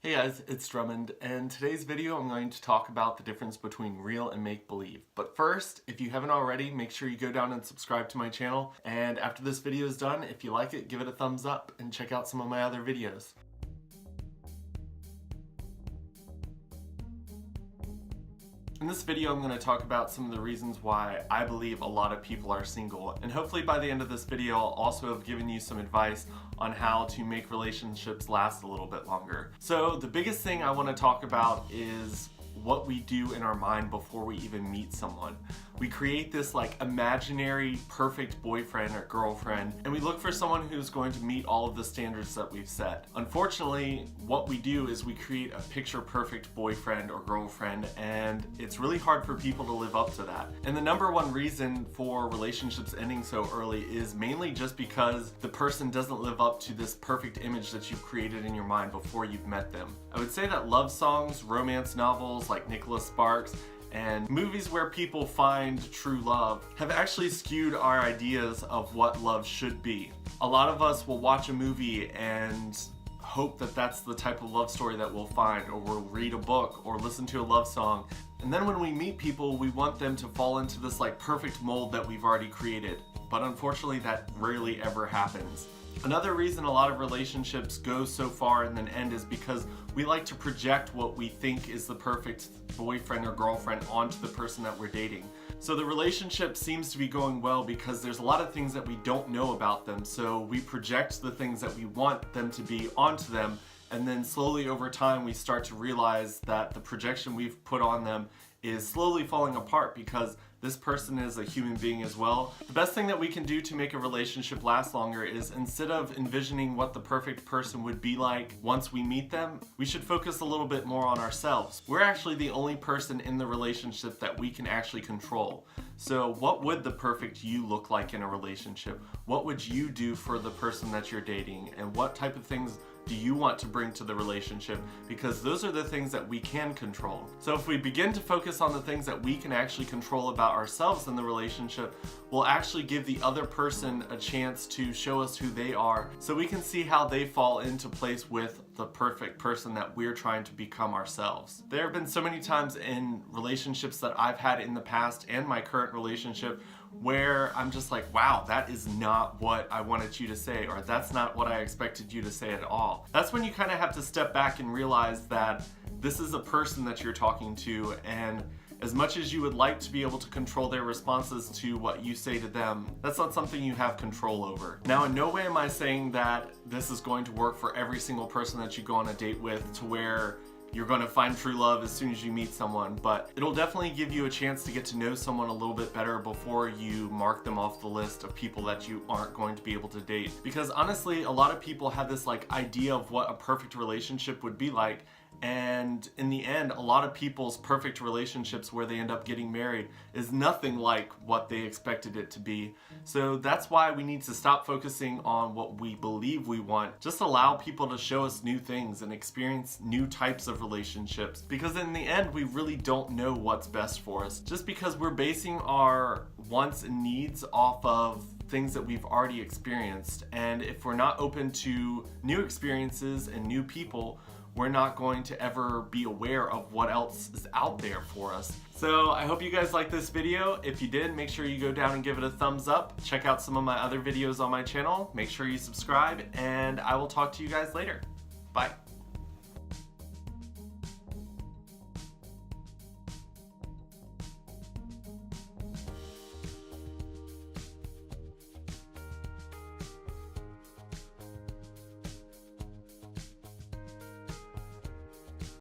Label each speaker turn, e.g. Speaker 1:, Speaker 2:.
Speaker 1: Hey guys, it's Drummond, and today's video I'm going to talk about the difference between real and make-believe. But first, if you haven't already, make sure you go down and subscribe to my channel, and after this video is done, if you like it, give it a thumbs up and check out some of my other videos. In this video, I'm going to talk about some of the reasons why I believe a lot of people are single, and hopefully by the end of this video I'll also have given you some advice on how to make relationships last a little bit longer. So the biggest thing I want to talk about is what we do in our mind before we even meet someone. We create this imaginary perfect boyfriend or girlfriend, and we look for someone who's going to meet all of the standards that we've set. Unfortunately, what we do is we create a picture perfect boyfriend or girlfriend, and it's really hard for people to live up to that. And the number one reason for relationships ending so early is mainly just because the person doesn't live up to this perfect image that you've created in your mind before you've met them. I would say that love songs, romance novels like Nicholas Sparks, and movies where people find true love have actually skewed our ideas of what love should be. A lot of us will watch a movie and hope that that's the type of love story that we'll find, or we'll read a book or listen to a love song, and then when we meet people we want them to fall into this perfect mold that we've already created. But unfortunately that rarely ever happens. Another reason a lot of relationships go so far and then end is because we like to project what we think is the perfect boyfriend or girlfriend onto the person that we're dating. So the relationship seems to be going well because there's a lot of things that we don't know about them, so we project the things that we want them to be onto them, and then slowly over time we start to realize that the projection we've put on them is slowly falling apart because this person is a human being as well. The best thing that we can do to make a relationship last longer is, instead of envisioning what the perfect person would be like once we meet them, we should focus a little bit more on ourselves. We're actually the only person in the relationship that we can actually control. So what would the perfect you look like in a relationship? What would you do for the person that you're dating? And what type of things do you want to bring to the relationship? Because those are the things that we can control. So if we begin to focus on the things that we can actually control about ourselves in the relationship, we'll actually give the other person a chance to show us who they are, so we can see how they fall into place with the perfect person that we're trying to become ourselves. There have been so many times in relationships that I've had in the past and my current relationship where I'm just like, wow, that is not what I wanted you to say, or that's not what I expected you to say at all. That's when you kind of have to step back and realize that this is a person that you're talking to, and as much as you would like to be able to control their responses to what you say to them, that's not something you have control over. Now, in no way am I saying that this is going to work for every single person that you go on a date with, to where you're going to find true love as soon as you meet someone, but it'll definitely give you a chance to get to know someone a little bit better before you mark them off the list of people that you aren't going to be able to date. Because honestly, a lot of people have this idea of what a perfect relationship would be like, and in the end, a lot of people's perfect relationships where they end up getting married is nothing like what they expected it to be. So that's why we need to stop focusing on what we believe we want. Just allow people to show us new things and experience new types of relationships, because in the end, we really don't know what's best for us. Just because we're basing our wants and needs off of things that we've already experienced, and if we're not open to new experiences and new people, we're not going to ever be aware of what else is out there for us. So I hope you guys liked this video. If you did, make sure you go down and give it a thumbs up. Check out some of my other videos on my channel. Make sure you subscribe, and I will talk to you guys later. Bye.